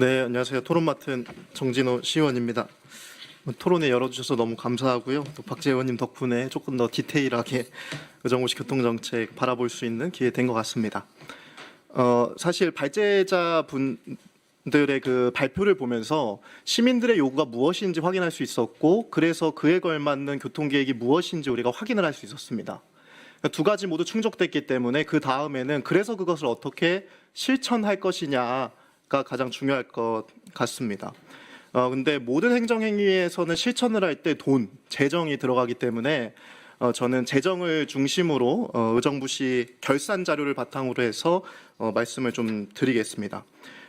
네, 안녕하세요. 토론 맡은 정진호 시의원입니다. 토론회 열어주셔서 너무 감사하고요. 또 박재 의원님 덕분에 조금 더 디테일하게 의정부시 교통정책 바라볼 수 있는 기회 된 것 같습니다. 사실 발제자 분들의 그 발표를 보면서 시민들의 요구가 무엇인지 확인할 수 있었고, 그래서 그에 걸맞는 교통계획이 무엇인지 우리가 확인을 할 수 있었습니다. 두 가지 모두 충족됐기 때문에 그 다음에는 그래서 그것을 어떻게 실천할 것이냐가 가장 중요할 것 같습니다. 근데 모든 행정행위에서는 실천을 할 때 돈, 재정이 들어가기 때문에 저는 재정을 중심으로 의정부시 결산 자료를 바탕으로 해서 말씀을 좀 드리겠습니다.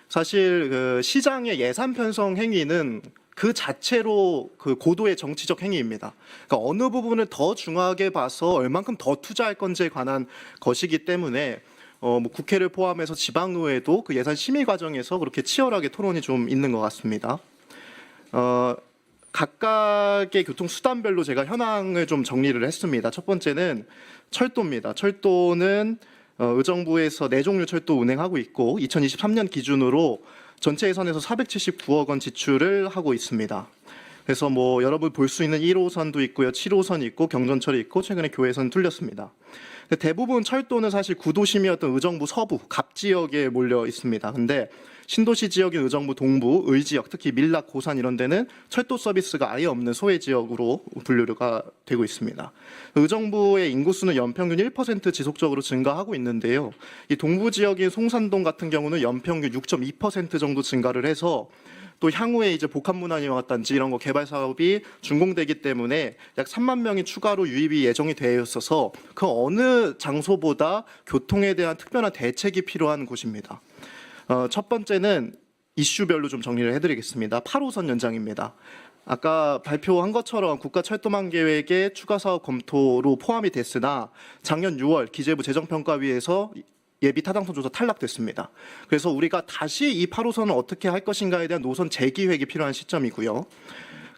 사실 그 시장의 예산 편성 행위는 그 자체로 그 고도의 정치적 행위입니다. 그러니까 어느 부분을 더 중요하게 봐서 얼만큼 더 투자할 건지에 관한 것이기 때문에 뭐 국회를 포함해서 지방의회도 그 예산 심의 과정에서 그렇게 치열하게 토론이 좀 있는 것 같습니다. 각각의 교통수단별로 제가 현황을 좀 정리를 했습니다. 첫 번째는 철도입니다. 철도는 의정부에서 4종류 철도 운행하고 있고 2023년 기준으로 전체 예산에서 479억 원 지출을 하고 있습니다. 그래서 뭐 여러분 볼 수 있는 1호선도 있고요, 7호선 있고 경전철이 있고 최근에 교외선 뚫렸습니다. 대부분 철도는 사실 구도심이었던 의정부 서부 갑 지역에 몰려 있습니다. 근데 신도시 지역인 의정부 동부, 의 지역, 특히 밀락, 고산 이런 데는 철도 서비스가 아예 없는 소외 지역으로 분류가 되고 있습니다. 의정부의 인구수는 연평균 1% 지속적으로 증가하고 있는데요. 이 동부 지역인 송산동 같은 경우는 연평균 6.2% 정도 증가를 해서 또 향후에 이제 복합문화영화단지 이런 거 개발 사업이 준공되기 때문에 약 3만 명이 추가로 유입이 예정이 되어 있어서 그 어느 장소보다 교통에 대한 특별한 대책이 필요한 곳입니다. 첫 번째는 이슈별로 좀 정리를 해드리겠습니다. 8호선 연장입니다. 아까 발표한 것처럼 국가철도망 계획의 추가 사업 검토로 포함이 됐으나 작년 6월 기재부 재정평가위에서 예비 타당성 조사 탈락됐습니다. 그래서 우리가 다시 이 8호선을 어떻게 할 것인가에 대한 노선 재기획이 필요한 시점이고요.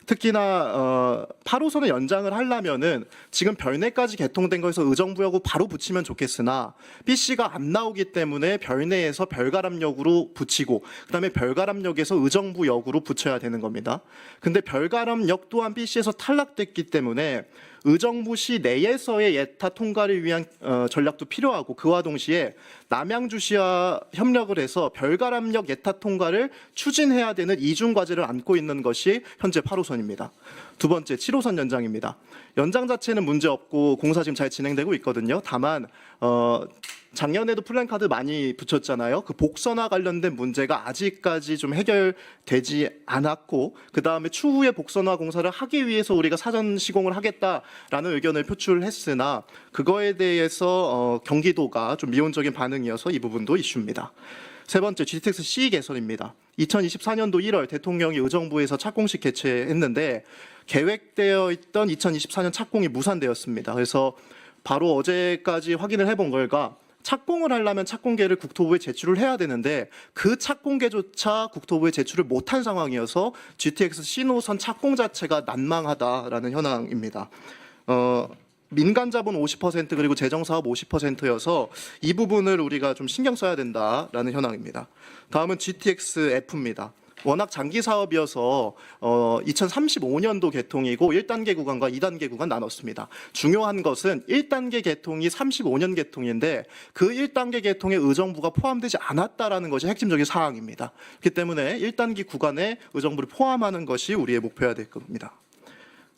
특히나 8호선을 연장을 하려면은 지금 별내까지 개통된 거에서 의정부역으로 바로 붙이면 좋겠으나 BC가 안 나오기 때문에 별내에서 별가람역으로 붙이고 그다음에 별가람역에서 의정부역으로 붙여야 되는 겁니다. 근데 별가람역 또한 BC에서 탈락됐기 때문에 의정부시 내에서의 예타 통과를 위한 전략도 필요하고 그와 동시에 남양주시와 협력을 해서 별가람역 예타 통과를 추진해야 되는 이중 과제를 안고 있는 것이 현재 8호선입니다. 두 번째 7호선 연장입니다. 연장 자체는 문제 없고 공사 지금 잘 진행되고 있거든요. 다만 작년에도 플랜카드 많이 붙였잖아요. 그 복선화 관련된 문제가 아직까지 좀 해결되지 않았고 그 다음에 추후에 복선화 공사를 하기 위해서 우리가 사전 시공을 하겠다라는 의견을 표출했으나 그거에 대해서 경기도가 좀 미온적인 반응이어서 이 부분도 이슈입니다. 세 번째 GTX C 개선입니다. 2024년도 1월 대통령이 의정부에서 착공식 개최했는데 계획되어 있던 2024년 착공이 무산되었습니다. 그래서 바로 어제까지 확인을 해본 결과 착공을 하려면 착공계를 국토부에 제출을 해야 되는데 그 착공계조차 국토부에 제출을 못한 상황이어서 GTX 신호선 착공 자체가 난망하다라는 현황입니다. 민간 자본 50% 그리고 재정사업 50%여서 이 부분을 우리가 좀 신경 써야 된다라는 현황입니다. 다음은 GTX F입니다. 워낙 장기 사업이어서 2035년도 개통이고 1단계 구간과 2단계 구간 나눴습니다. 중요한 것은 1단계 개통이 35년 개통인데 그 1단계 개통에 의정부가 포함되지 않았다라는 것이 핵심적인 사항입니다. 그렇기 때문에 1단계 구간에 의정부를 포함하는 것이 우리의 목표여야 될 겁니다.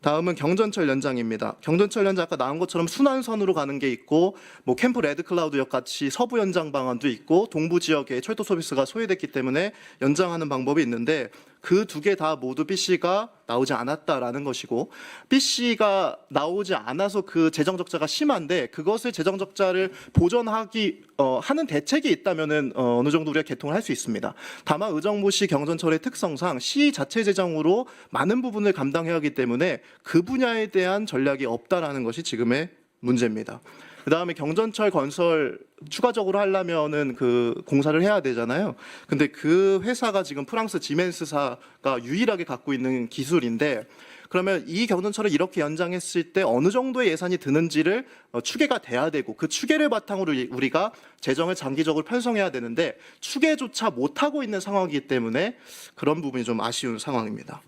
다음은 경전철 연장입니다. 경전철 연장 아까 나온 것처럼 순환선으로 가는 게 있고 뭐 캠프 레드클라우드역 같이 서부 연장 방안도 있고 동부 지역에 철도 서비스가 소외됐기 때문에 연장하는 방법이 있는데 그 두 개 다 모두 BC가 나오지 않았다라는 것이고 BC가 나오지 않아서 그 재정 적자가 심한데 그것을 재정 적자를 보전하기 하는 대책이 있다면은 어느 정도 우리가 개통을 할 수 있습니다. 다만 의정부시 경전철의 특성상 시 자체 재정으로 많은 부분을 감당해야 하기 때문에 그 분야에 대한 전략이 없다라는 것이 지금의 문제입니다. 그다음에 경전철 건설 추가적으로 하려면은 그 공사를 해야 되잖아요. 근데 그 회사가 지금 프랑스 지멘스사가 유일하게 갖고 있는 기술인데, 그러면 이 경전철을 이렇게 연장했을 때 어느 정도의 예산이 드는지를 추계가 돼야 되고, 그 추계를 바탕으로 우리가 재정을 장기적으로 편성해야 되는데 추계조차 못하고 있는 상황이기 때문에 그런 부분이 좀 아쉬운 상황입니다.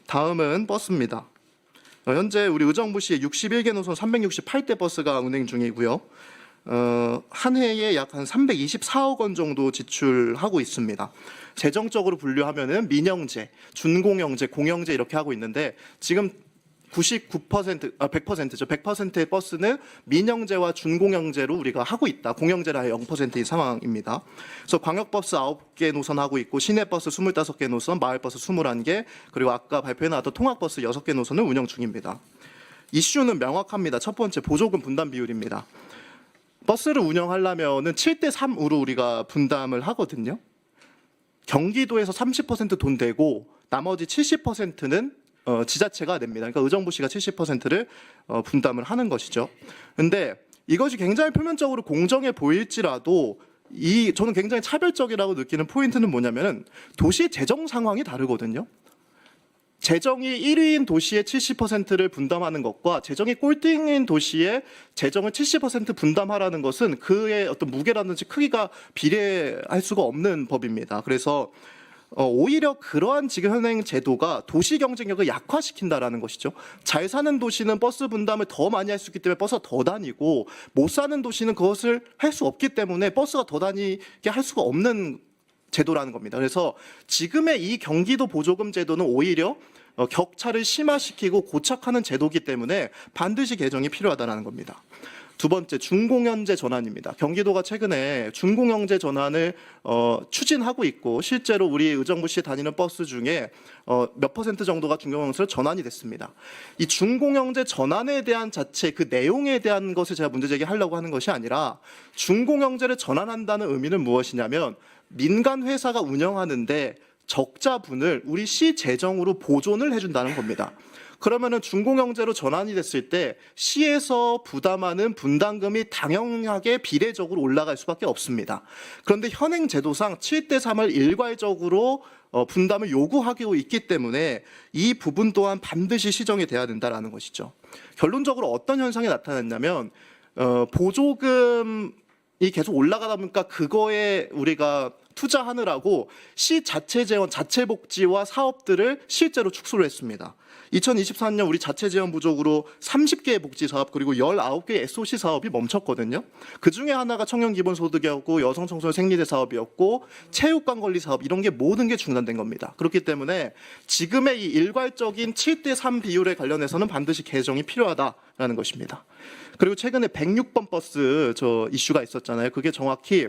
다음은 버스입니다. 현재 우리 의정부시에 61개 노선 368대 버스가 운행 중이고요. 한 해에 약 한 324억 원 정도 지출하고 있습니다. 재정적으로 분류하면은 민영제, 준공영제, 공영제 이렇게 하고 있는데, 지금 100%죠. 100%의 버스는 민영제와 준공영제로 우리가 하고 있다. 공영제라 0%인 상황입니다. 그래서 광역버스 9개 노선 하고 있고, 시내버스 25개 노선, 마을버스 21개, 그리고 아까 발표해 나왔던 통학버스 6개 노선을 운영 중입니다. 이슈는 명확합니다. 첫 번째, 보조금 분담 비율입니다. 버스를 운영하려면은 7대3으로 우리가 분담을 하거든요. 경기도에서 30% 돈 되고 나머지 70%는 지자체가 냅니다. 그러니까 의정부시가 70%를 분담을 하는 것이죠. 근데 이것이 굉장히 표면적으로 공정해 보일지라도 저는 굉장히 차별적이라고 느끼는 포인트는 뭐냐면은 도시 재정 상황이 다르거든요. 재정이 1위인 도시의 70%를 분담하는 것과 재정이 꼴등인 도시의 재정을 70% 분담하라는 것은 그의 어떤 무게라든지 크기가 비례할 수가 없는 법입니다. 그래서 오히려 그러한 지금 현행 제도가 도시 경쟁력을 약화시킨다라는 것이죠. 잘 사는 도시는 버스 분담을 더 많이 할 수 있기 때문에 버스가 더 다니고, 못 사는 도시는 그것을 할 수 없기 때문에 버스가 더 다니게 할 수가 없는 제도라는 겁니다. 그래서 지금의 이 경기도 보조금 제도는 오히려 격차를 심화시키고 고착하는 제도이기 때문에 반드시 개정이 필요하다는 겁니다. 두 번째, 준공영제 전환입니다. 경기도가 최근에 준공영제 전환을 추진하고 있고, 실제로 우리 의정부시에 다니는 버스 중에 몇 퍼센트 정도가 준공영제로 전환이 됐습니다. 이 준공영제 전환에 대한 자체 그 내용에 대한 것을 제가 문제 제기하려고 하는 것이 아니라, 준공영제를 전환한다는 의미는 무엇이냐면 민간 회사가 운영하는데 적자분을 우리 시 재정으로 보존을 해준다는 겁니다. 그러면은 준공영제로 전환이 됐을 때 시에서 부담하는 분담금이 당연하게 비례적으로 올라갈 수밖에 없습니다. 그런데 현행 제도상 7대3을 일괄적으로 분담을 요구하고 있기 때문에 이 부분 또한 반드시 시정이 돼야 된다는 것이죠. 결론적으로 어떤 현상이 나타났냐면 보조금이 계속 올라가다 보니까 그거에 우리가 투자하느라고 시 자체 재원, 자체 복지와 사업들을 실제로 축소를 했습니다. 2024년 우리 자체 재원 부족으로 30개의 복지 사업 그리고 19개의 SOC 사업이 멈췄거든요. 그 중에 하나가 청년 기본소득이었고, 여성 청소년 생리대 사업이었고, 체육관 관리 사업, 이런 게 모든 게 중단된 겁니다. 그렇기 때문에 지금의 이 일괄적인 7대3 비율에 관련해서는 반드시 개정이 필요하다라는 것입니다. 그리고 최근에 106번 버스 이슈가 있었잖아요. 그게 정확히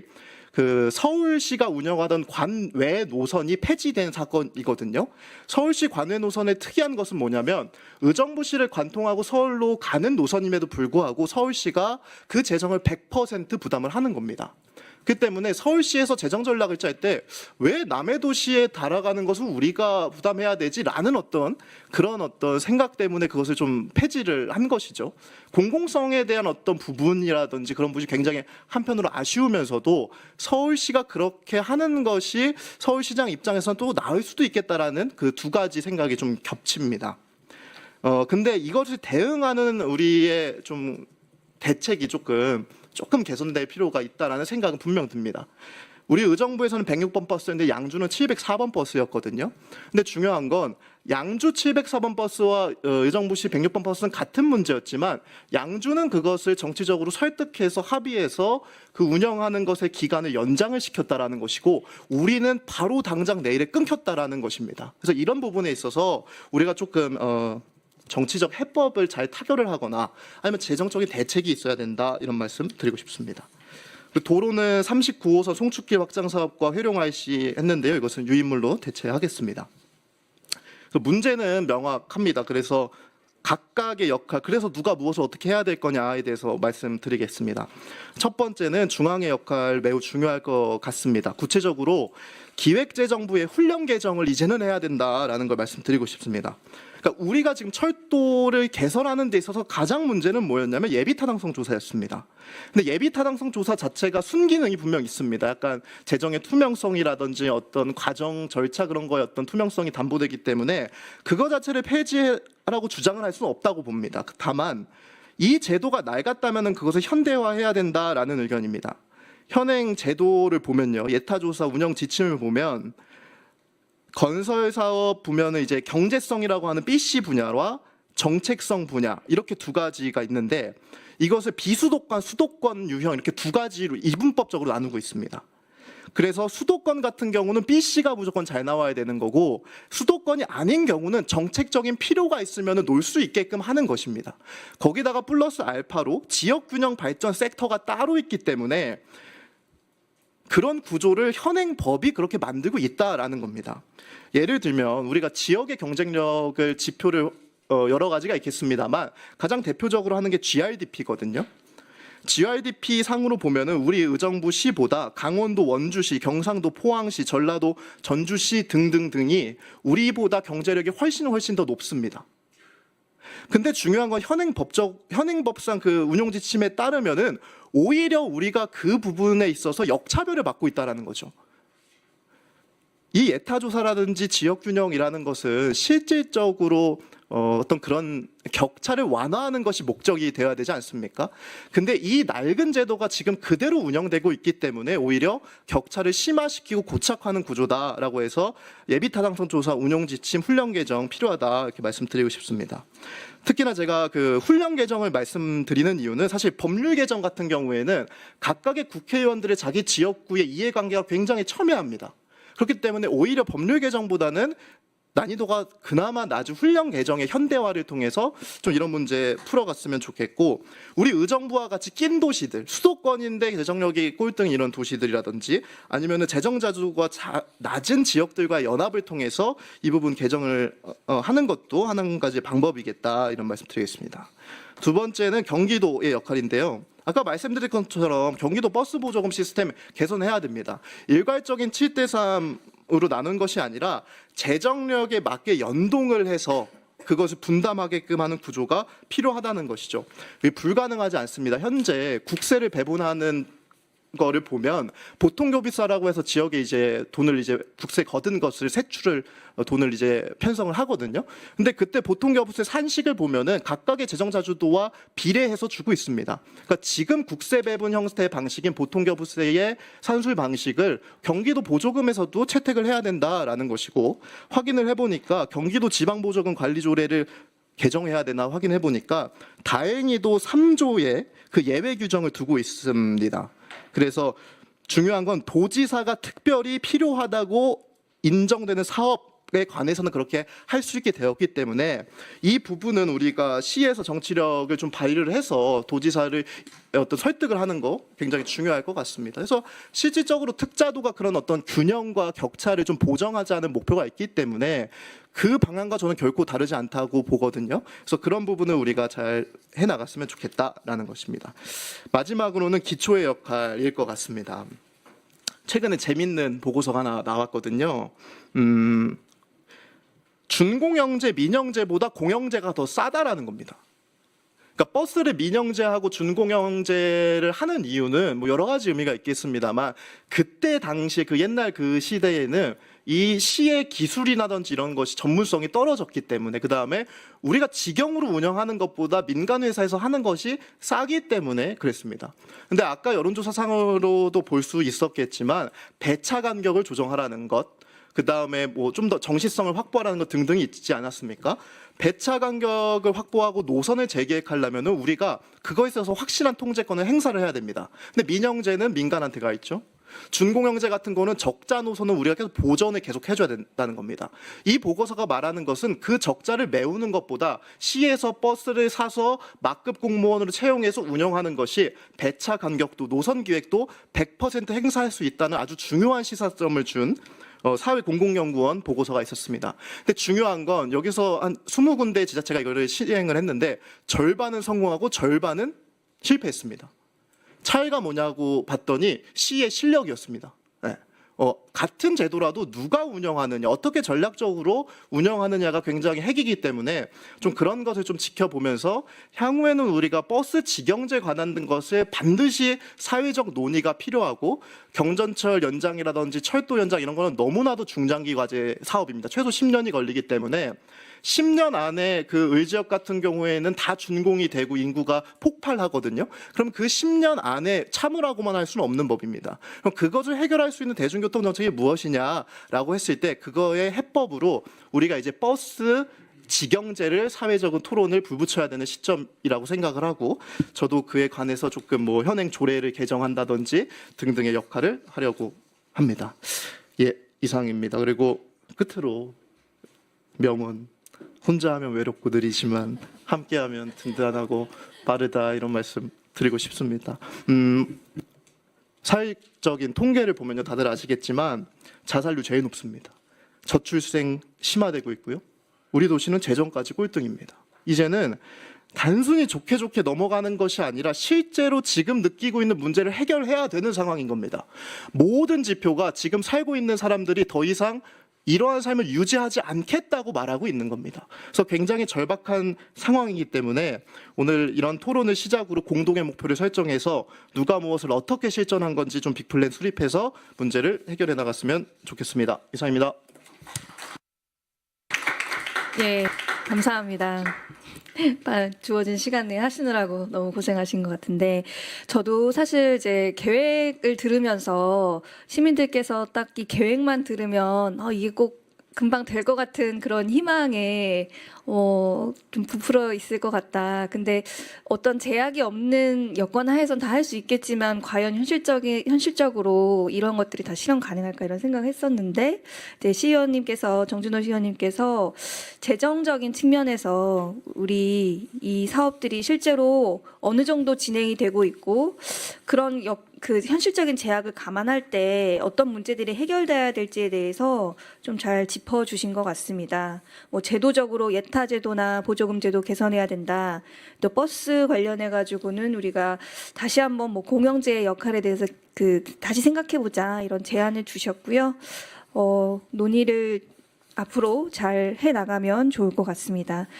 그 서울시가 운영하던 관외 노선이 폐지된 사건이거든요. 서울시 관외 노선의 특이한 것은 뭐냐면 의정부시를 관통하고 서울로 가는 노선임에도 불구하고 서울시가 그 재정을 100% 부담을 하는 겁니다. 그 때문에 서울시에서 재정 전략을 짤 때 왜 남의 도시에 달아가는 것을 우리가 부담해야 되지라는 그런 생각 때문에 그것을 좀 폐지를 한 것이죠. 공공성에 대한 어떤 부분이라든지 그런 부분이 굉장히 한편으로 아쉬우면서도 서울시가 그렇게 하는 것이 서울시장 입장에서는 또 나을 수도 있겠다라는 그 두 가지 생각이 좀 겹칩니다. 근데 이것을 대응하는 우리의 좀 대책이 조금 개선될 필요가 있다라는 생각은 분명 듭니다. 우리 의정부에서는 106번 버스였는데 양주는 704번 버스였거든요. 근데 중요한 건 양주 704번 버스와 의정부시 106번 버스는 같은 문제였지만 양주는 그것을 정치적으로 설득해서 합의해서 그 운영하는 것의 기간을 연장을 시켰다라는 것이고, 우리는 바로 당장 내일에 끊겼다라는 것입니다. 그래서 이런 부분에 있어서 우리가 조금 정치적 해법을 잘 타결을 하거나 아니면 재정적인 대책이 있어야 된다, 이런 말씀 드리고 싶습니다. 도로는 39호선 송축길 확장 사업과 회룡 IC 했는데요. 이것은 유인물로 대체하겠습니다. 문제는 명확합니다. 그래서 각각의 역할, 그래서 누가 무엇을 어떻게 해야 될 거냐에 대해서 말씀드리겠습니다. 첫 번째는 중앙의 역할 매우 중요할 것 같습니다. 구체적으로 기획재정부의 훈령 개정을 이제는 해야 된다라는 걸 말씀드리고 싶습니다. 그러니까 우리가 지금 철도를 개선하는 데 있어서 가장 문제는 뭐였냐면 예비타당성 조사였습니다. 근데 예비타당성 조사 자체가 순기능이 분명 있습니다. 약간 재정의 투명성이라든지 어떤 과정 절차 그런 거에 어떤 투명성이 담보되기 때문에 그거 자체를 폐지하라고 주장을 할 수는 없다고 봅니다. 다만 이 제도가 낡았다면 그것을 현대화해야 된다라는 의견입니다. 현행 제도를 보면요, 예타조사 운영 지침을 보면 건설 사업 보면은 이제 경제성이라고 하는 BC 분야와 정책성 분야 이렇게 두 가지가 있는데 이것을 비수도권, 수도권 유형 이렇게 두 가지로 이분법적으로 나누고 있습니다. 그래서 수도권 같은 경우는 BC가 무조건 잘 나와야 되는 거고 수도권이 아닌 경우는 정책적인 필요가 있으면 놀 수 있게끔 하는 것입니다. 거기다가 플러스 알파로 지역균형 발전 섹터가 따로 있기 때문에 그런 구조를 현행 법이 그렇게 만들고 있다라는 겁니다. 예를 들면 우리가 지역의 경쟁력을 지표를 여러 가지가 있겠습니다만 가장 대표적으로 하는 게 GRDP거든요. GRDP 상으로 보면은 우리 의정부 시보다 강원도 원주시, 경상도 포항시, 전라도 전주시 등등등이 우리보다 경제력이 훨씬 더 높습니다. 근데 중요한 건 현행법상 그 운용 지침에 따르면은 오히려 우리가 그 부분에 있어서 역차별을 받고 있다는 거죠. 이 예타조사라든지 지역균형이라는 것은 실질적으로 어떤 그런 격차를 완화하는 것이 목적이 되어야 되지 않습니까? 근데 이 낡은 제도가 지금 그대로 운영되고 있기 때문에 오히려 격차를 심화시키고 고착화하는 구조다라고 해서 예비타당성 조사 운용 지침 훈령 개정 필요하다 이렇게 말씀드리고 싶습니다. 특히나 제가 그 훈령 개정을 말씀드리는 이유는 사실 법률 개정 같은 경우에는 각각의 국회의원들의 자기 지역구의 이해관계가 굉장히 첨예합니다. 그렇기 때문에 오히려 법률 개정보다는 난이도가 그나마 낮은 훈령 개정의 현대화를 통해서 좀 이런 문제 풀어갔으면 좋겠고 우리 의정부와 같이 낀 도시들 수도권인데 재정력이 꼴등 이런 도시들이라든지 아니면은 재정 자주가 낮은 지역들과 연합을 통해서 이 부분 개정을 하는 것도 한 가지 방법이겠다 이런 말씀드리겠습니다. 두 번째는 경기도의 역할인데요. 아까 말씀드린 것처럼 경기도 버스 보조금 시스템 개선해야 됩니다. 일괄적인 7대3으로 나눈 것이 아니라 재정력에 맞게 연동을 해서 그것을 분담하게끔 하는 구조가 필요하다는 것이죠. 불가능하지 않습니다. 현재 국세를 배분하는 거를 보면 보통교비사라고 해서 지역에 이제 돈을 이제 국세 거둔 것을 세출을 돈을 이제 편성을 하거든요. 근데 그때 보통교부세 산식을 보면은 각각의 재정 자주도와 비례해서 주고 있습니다. 그러니까 지금 국세 배분 형태의 방식인 보통교부세의 산술 방식을 경기도 보조금에서도 채택을 해야 된다라는 것이고 확인을 해보니까 경기도 지방보조금 관리조례를 개정해야 되나 확인해 보니까 다행히도 3조의 그 예외 규정을 두고 있습니다. 그래서 중요한 건 도지사가 특별히 필요하다고 인정되는 사업에 관해서는 그렇게 할 수 있게 되었기 때문에 이 부분은 우리가 시에서 정치력을 좀 발휘를 해서 도지사를 어떤 설득을 하는 거 굉장히 중요할 것 같습니다. 그래서 실질적으로 특자도가 그런 어떤 균형과 격차를 좀 보정하자는 목표가 있기 때문에 그 방향과 저는 결코 다르지 않다고 보거든요. 그래서 그런 부분을 우리가 잘 해나갔으면 좋겠다라는 것입니다. 마지막으로는 기초의 역할일 것 같습니다. 최근에 재밌는 보고서가 하나 나왔거든요. 준공영제, 민영제보다 공영제가 더 싸다라는 겁니다. 그러니까 버스를 민영제하고 준공영제를 하는 이유는 뭐 여러 가지 의미가 있겠습니다만 그때 당시 그 옛날 그 시대에는 이 시의 기술이라든지 이런 것이 전문성이 떨어졌기 때문에 그 다음에 우리가 직영으로 운영하는 것보다 민간 회사에서 하는 것이 싸기 때문에 그랬습니다. 근데 아까 여론조사상으로도 볼 수 있었겠지만 배차 간격을 조정하라는 것, 그 다음에 뭐 좀 더 정시성을 확보하라는 것 등등이 있지 않았습니까? 배차 간격을 확보하고 노선을 재계획하려면 우리가 그거에 있어서 확실한 통제권을 행사를 해야 됩니다. 근데 민영제는 민간한테 가 있죠. 준공영제 같은 거는 적자 노선은 우리가 계속 보전을 계속 해줘야 된다는 겁니다. 이 보고서가 말하는 것은 그 적자를 메우는 것보다 시에서 버스를 사서 막급 공무원으로 채용해서 운영하는 것이 배차 간격도 노선 기획도 100% 행사할 수 있다는 아주 중요한 시사점을 준 사회공공연구원 보고서가 있었습니다. 근데 중요한 건 여기서 한 20군데 지자체가 이거를 시행을 했는데 절반은 성공하고 절반은 실패했습니다. 차이가 뭐냐고 봤더니 시의 실력이었습니다. 네. 같은 제도라도 누가 운영하느냐, 어떻게 전략적으로 운영하느냐가 굉장히 핵이기 때문에 좀 그런 것을 좀 지켜보면서 향후에는 우리가 버스 직영제 관한 것을 반드시 사회적 논의가 필요하고, 경전철 연장이라든지 철도 연장 이런 거는 너무나도 중장기 과제 사업입니다. 최소 10년이 걸리기 때문에 10년 안에 그 을지역 같은 경우에는 다 준공이 되고 인구가 폭발하거든요. 그럼 그 10년 안에 참으라고만 할 수는 없는 법입니다. 그럼 그것을 해결할 수 있는 대중교통 정책이 무엇이냐라고 했을 때 그거의 해법으로 우리가 이제 버스 직영제를 사회적인 토론을 불붙여야 되는 시점이라고 생각을 하고, 저도 그에 관해서 조금 뭐 현행 조례를 개정한다든지 등등의 역할을 하려고 합니다. 예, 이상입니다. 그리고 끝으로 명언, 혼자 하면 외롭고 느리지만 함께하면 든든하고 빠르다, 이런 말씀 드리고 싶습니다. 사회적인 통계를 보면요, 다들 아시겠지만 자살률 제일 높습니다. 저출생 심화되고 있고요. 우리 도시는 재정까지 꼴등입니다. 이제는 단순히 좋게 넘어가는 것이 아니라 실제로 지금 느끼고 있는 문제를 해결해야 되는 상황인 겁니다. 모든 지표가 지금 살고 있는 사람들이 더 이상 이러한 삶을 유지하지 않겠다고 말하고 있는 겁니다. 그래서 굉장히 절박한 상황이기 때문에 오늘 이런 토론을 시작으로 공동의 목표를 설정해서 누가 무엇을 어떻게 실천한 건지 좀 빅플랜 수립해서 문제를 해결해 나갔으면 좋겠습니다. 이상입니다. 네, 감사합니다. 주어진 시간 내에 하시느라고 너무 고생하신 것 같은데, 저도 사실 이제 계획을 들으면서 시민들께서 딱 이 계획만 들으면 이게 꼭 금방 될 것 같은 그런 희망에 좀 부풀어 있을 것 같다. 근데 어떤 제약이 없는 여건 하에선 다 할 수 있겠지만 과연 현실적으로 이런 것들이 다 실현 가능할까, 이런 생각을 했었는데, 이제 시의원님께서, 정준호 시의원님께서 재정적인 측면에서 우리 이 사업들이 실제로 어느 정도 진행이 되고 있고, 그런 그 현실적인 제약을 감안할 때 어떤 문제들이 해결돼야 될지에 대해서 좀 잘 짚어주신 것 같습니다. 뭐 제도적으로 예타 제도나 보조금 제도 개선해야 된다. 또 버스 관련해 가지고는 우리가 다시 한번 뭐 공영제의 역할에 대해서 다시 생각해 보자, 이런 제안을 주셨고요. 논의를 앞으로 잘 해 나가면 좋을 것 같습니다.